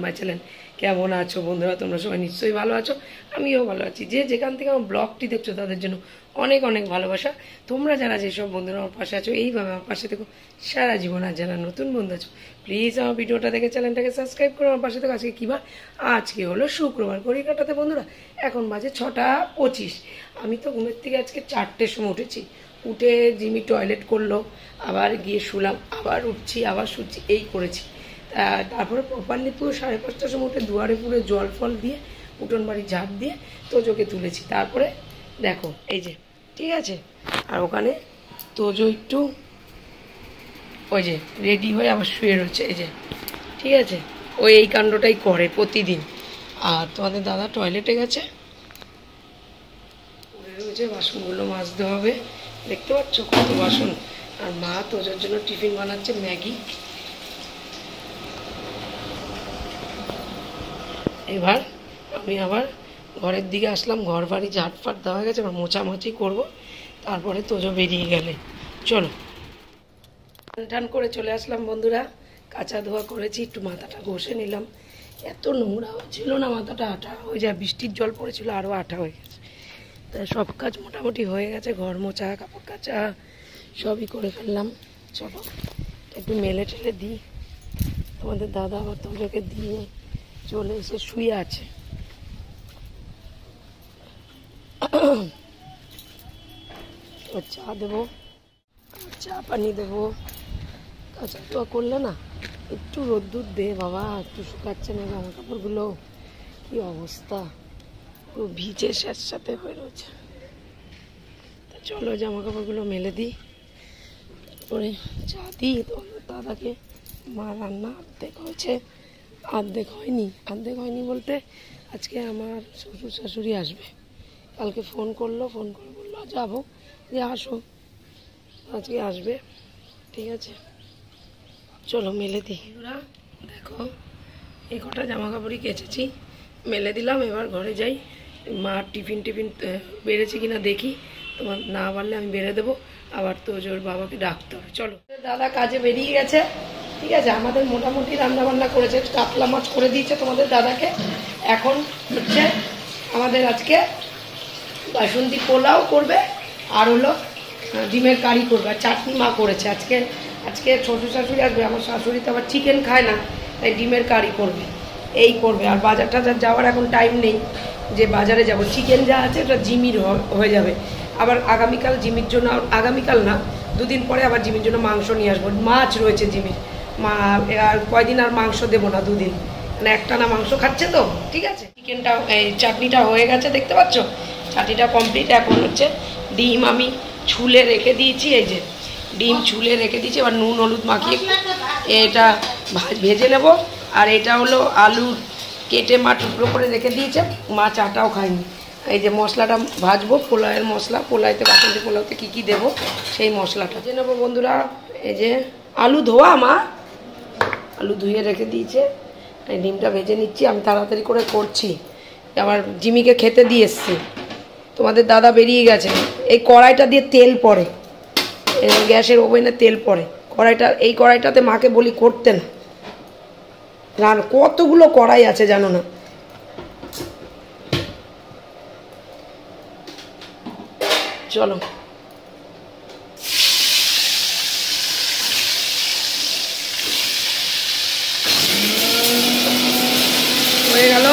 My channel. কেমন আছো বন্ধুরা? তোমরা সবাই নিশ্চয়ই ভালো আছো, আমিও ভালো আছি। যে যেখান থেকে আমার ব্লগটি দেখছো তাদের জন্য অনেক অনেক ভালোবাসা। তোমরা যারা যেসব বন্ধুরা আমার পাশে আছো এইভাবে আমার পাশে থেকো সারা জীবন। আর যারা নতুন বন্ধু আছো প্লিজ আমার ভিডিওটা দেখে চ্যানেলটাকে সাবস্ক্রাইব করো, আমার পাশে থেকো। আজকে কী বার? আজকে হলো শুক্রবার। ঘড়ি কাটাতে বন্ধুরা এখন বাজে 6টা 25। আমি তো ঘুমের থেকে আজকে 4টের সময় উঠেছি। উঠে জিমি টয়লেট করলো, আবার গিয়ে শুলাম, আবার উঠছি, আবার শুচ্ছি, এই করেছি। তারপরে প্রপারলি পুরো 5:30টার সময় উঠে দুয়ারে পুরো জল ফল দিয়ে উঠোন বাড়ি ঝাঁপ দিয়ে তোজোকে তুলেছি। তারপরে দেখো এই যে, ঠিক আছে। আর ওখানে তোজো একটু ওই যে রেডি হয়ে আবার শুয়ে রয়েছে, এই যে, ঠিক আছে। ওই এই কাণ্ডটাই করে প্রতিদিন। আর তোমাদের দাদা টয়লেটে গেছে, পড়ে রয়েছে, বাসনগুলো মাজতে হবে। দেখতে পাচ্ছ কত বাসন। আর মা তোজোর জন্য টিফিন বানাচ্ছে, ম্যাগি। এবার আমি আবার ঘরের দিকে আসলাম, ঘর বাড়ি ঝাঁটফাট দেওয়া হয়ে গেছে, এবার মোছামাছি করবো। তারপরে তোজো বেরিয়ে গেলে চলো টান করে চলে আসলাম বন্ধুরা। কাঁচা ধোয়া করেছি, একটু মাথাটা ঘষে নিলাম। এত নোংরা ছিল না, মাথাটা আঠা হয়ে যায়, বৃষ্টির জল পড়েছিল আরও আঠা হয়ে গেছে। তাই সব কাজ মোটামুটি হয়ে গেছে, ঘর মোছা কাপড় কাচা সবই করে ফেললাম। চলো একটু মেলে টেলে দিই। তোমাদের দাদা আবার তোজোকে দিয়ে চলে এসে শুয়ে আছে। ও চা দেবো, চা পানি দেবো। কাঁচা ধোয়া করলে না একটু রোদ্দুর দে বাবা, একটু শুকাচ্ছে না জামা কাপড়গুলো। কি অবস্থা, পুরো ভিজে স্যাঁতস্যাঁতে হয়ে রয়েছে। তা চলো জামা কাপড়গুলো মেলে দিই, তারপরে চা দিই। তো দাদাকে মা রান্না অর্ধেক হয়েছে, অর্ধেক হয়নি বলতে আজকে আমার শ্বশুর শাশুড়ি আসবে। কালকে ফোন করে বললো যাবো, যে আসো, আজকে আসবে, ঠিক আছে। চলো মেলে দিই। দেখো এই কটা জামা কাপড়ই কেচেছি, মেলে দিলাম। এবার ঘরে যাই, মা টিফিন বেড়েছে কিনা দেখি। তোমার না পারলে আমি বেড়ে দেবো, আবার তো জোর বাবাকে ডাকতে হবে। চলো, দাদা কাজে বেরিয়ে গেছে, ঠিক আছে। আমাদের মোটামুটি রান্নাবান্না করেছে, কাতলা মাছ করে দিয়েছে তোমাদের দাদাকে। এখন হচ্ছে আমাদের আজকে বাসন্তী পোলাও করবে, আর হলো ডিমের কারি করবে, আর চাটনি মা করেছে। আজকে শ্বশুর শাশুড়ি আসবে, আমার শাশুড়ি তো আবার চিকেন খায় না, তাই ডিমের কারি করবে, এই করবে। আর বাজার টাজার যাওয়ার এখন টাইম নেই যে বাজারে যাব। চিকেন যা আছে ওটা জিমির হয়ে যাবে। আবার আগামীকাল জিমির জন্য, আগামীকাল না, দুদিন পরে আবার জিমির জন্য মাংস নিয়ে আসবো। মাছ রয়েছে জিমির, আর কয়দিন আর মাংস দেবো না, দুদিন, মানে একটানা মাংস খাচ্ছে তো, ঠিক আছে। চিকেনটা এই চাটনিটা হয়ে গেছে, দেখতে পাচ্ছ চাটনিটা কমপ্লিট। এখন হচ্ছে ডিম আমি ছুলে রেখে দিয়েছি, এই যে ডিম ছুলে রেখে দিয়েছি। এবার নুন হলুদ মাখিয়ে এটা ভেজে নেব। আর এটা হলো আলু কেটে মা টুকরো করে রেখে দিয়েছে, মা চাটাও খায়নি। এই যে মশলাটা ভাজবো, পোলাওয়ের মশলা, পোলাওতে বাসন্তী পোলাওতে কী কী দেবো সেই মশলাটা ভেজে নেবো বন্ধুরা। এই যে আলু ধোয়া, মা আলু ধুয়ে রেখে দিয়েছে, এই ডিমটা ভেজে নিচ্ছি। আমি তাড়াতাড়ি করে করছি, আবার জিমিকে খেতে দিয়ে এসছি। তোমাদের দাদা বেরিয়ে গেছে। এই কড়াইটা দিয়ে তেল পড়ে, গ্যাসের ওভেনে তেল পড়ে, এই কড়াইটাতে মাকে বলি করতে না, রান কতগুলো কড়াই আছে জানো না। চলো হয়ে গেল।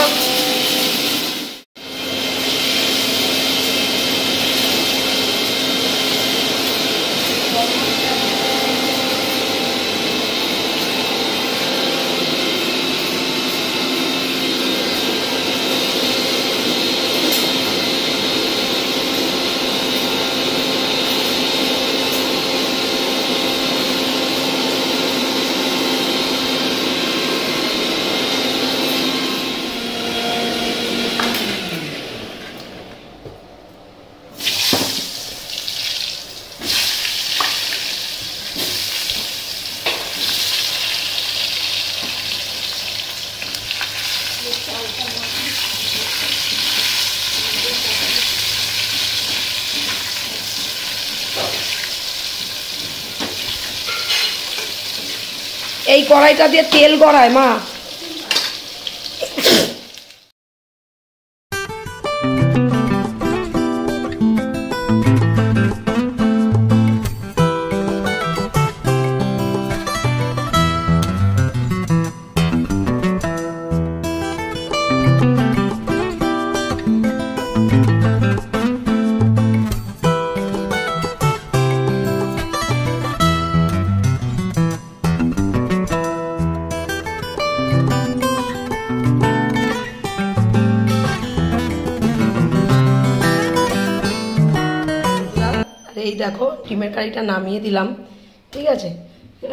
এই কড়াইটা দিয়ে তেল গড়ায় মা, এই দেখো ডিমের কারিটা নামিয়ে দিলাম, ঠিক আছে,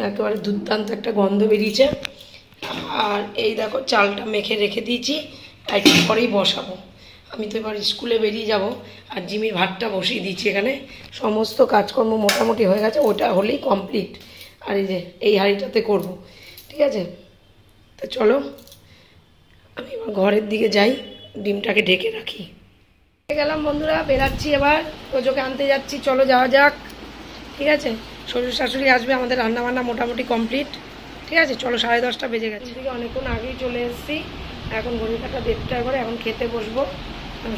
একেবারে দুর্দান্ত একটা গন্ধ বেরিয়েছে। আর এই দেখো চালটা মেখে রেখে দিয়েছি, একটু পরেই বসাবো। আমি তো এবার স্কুলে বেরিয়ে যাব, আর জিমির ভাতটা বসিয়ে দিচ্ছি এখানে। সমস্ত কাজকর্ম মোটামুটি হয়ে গেছে, ওটা হলেই কমপ্লিট। আর এই যে এই হাঁড়িটাতে করব, ঠিক আছে। তো চলো আমি এবার ঘরের দিকে যাই, ডিমটাকে ঢেকে রাখি। গেলাম বন্ধুরা, বেরাচ্ছি এবার, তোজোকে আনতে যাচ্ছি, চলো যাওয়া যাক, ঠিক আছে। শ্বশুর শাশুড়ি আসবে, আমাদের রান্নাবান্না মোটামুটি কমপ্লিট, ঠিক আছে। চলো 10:30 বেজে গেছে, থেকে অনেকক্ষণ আগেই চলে এসেছি, এখন ঘড়ি কাটা 1:30 করে, এখন খেতে বসবো।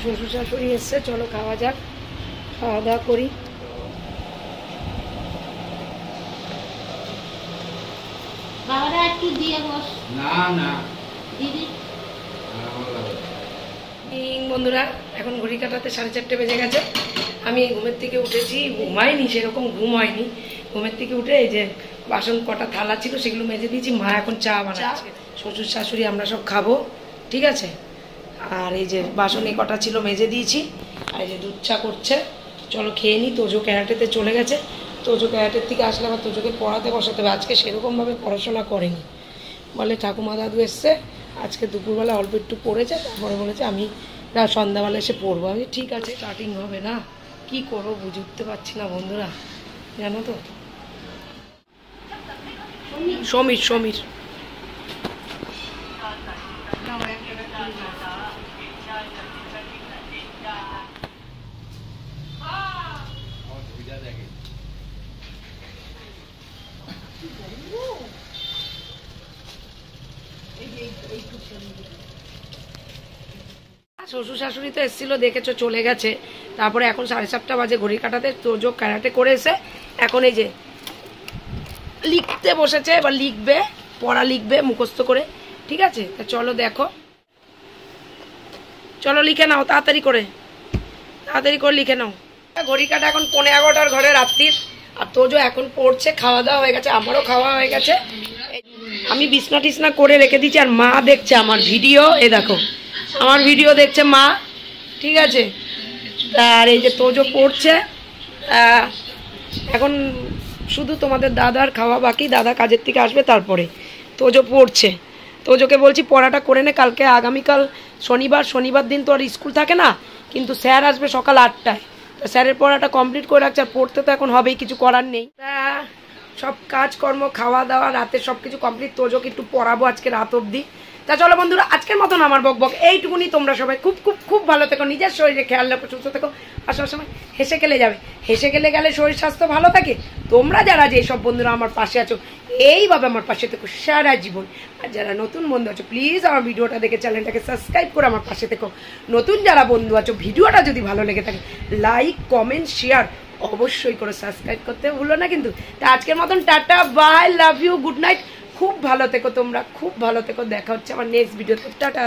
শ্বশুর শাশুড়ি এসছে, চলো খাওয়া যাক, খাওয়া দাওয়া করি। বন্ধুরা এখন ঘড়ি কাটাতে 4:30 বেজে গেছে। আমি ঘুমের থেকে উঠেছি, ঘুমাইনি, সেরকম ঘুম হয়নি। ঘুমের থেকে উঠে এই যে বাসন কটা থালা ছিল সেগুলো মেজে দিয়েছি, মা এখন চা বানাচ্ছে, শ্বশুর শাশুড়ি আমরা সব খাবো, ঠিক আছে। আর এই যে বাসন এই কটা ছিল মেজে দিয়েছি, আর এই যে দুধ চা করছে, চলো খেয়ে নিই। তোজো ক্যারাটেতে চলে গেছে, তোজো ক্যারাটের থেকে আসলে আবার তোজোকে পড়াতে বসাতে হবে। আজকে সেরকমভাবে পড়াশোনা করেনি, বলে ঠাকুমা দাদু এসছে, আজকে দুপুরবেলা অল্প একটু পড়েছে, তারপরে বলেছে আমি সন্ধ্যাবেলা এসে পড়বো। আমি ঠিক আছে, স্টার্টিং হবে না, কি করবো বুঝে উঠতে পারছি না বন্ধুরা, জানো তো। সমীর সমীর শ্বশুর শাশুড়ি তো এসেছিল, দেখেছো চলে গেছে। তারপরে এখন 7:30 বাজে, ঘড়ি কাটাতে তোজো ক্যারাটে করে এসে এখন এই যে লিখতে বসেছে, এবার লিখবে, পড়া লিখবে মুখস্থ করে, ঠিক আছে। তা চলো দেখো, চলো লিখে নাও তাড়াতাড়ি করে, তাড়াতাড়ি করে লিখে নাও। ঘড়ি কাটা এখন 11:15 ঘরে রাত্রির, আর তোজো এখন পড়ছে। খাওয়া দাওয়া হয়ে গেছে, আমারও খাওয়া হয়ে গেছে। আমি বিছনা টিছনা করে রেখে দিচ্ছি, আর মা দেখছে আমার ভিডিও, এ দেখো আমার ভিডিও দেখছে মা, ঠিক আছে। আর এই যে তোজো পড়ছে, এখন শুধু তোমাদের দাদার খাওয়া বাকি, দাদা কাজের থেকে আসবে তারপরে। তোজো পড়ছে, তোজোকে বলছি পড়াটা করে নে, কালকে আগামীকাল শনিবার দিন তো আর স্কুল থাকে না, কিন্তু স্যার আসবে সকাল 8টায়, তা স্যারের পড়াটা কমপ্লিট করে রাখছে। আর পড়তে তো এখন হবেই, কিছু করার নেই। তা সব কাজকর্ম খাওয়া দাওয়া রাতে সব কিছু কমপ্লিট, তোজোকে একটু পড়াবো আজকে রাত অবধি। তা চলো বন্ধুরা, আজকের মতন আমার বকবক এইটুকুনি। তোমরা সবাই খুব খুব খুব ভালো থেকো, নিজের শরীরে খেয়াল রাখো, সুস্থ থেকো, আর সবসময় হেসে খেলে যাবে। হেসে খেলে গেলে শরীর স্বাস্থ্য ভালো থাকে। তোমরা যারা যেসব বন্ধুরা আমার পাশে আছো, এইভাবে আমার পাশে থেকো সারা জীবন। আর যারা নতুন বন্ধু আছো, প্লিজ আমার ভিডিওটা দেখে চ্যানেলটাকে সাবস্ক্রাইব করে আমার পাশে থেকো। নতুন যারা বন্ধু আছো, ভিডিওটা যদি ভালো লেগে থাকে লাইক কমেন্ট শেয়ার অবশ্যই করে, সাবস্ক্রাইব করতে ভুলো না কিন্তু। তা আজকের মতন tata, bye, love you, good night. খুব ভালো থেকো তোমরা, খুব ভালো থেকো। দেখা হচ্ছে আমার নেক্সট ভিডিওতে, টাটা।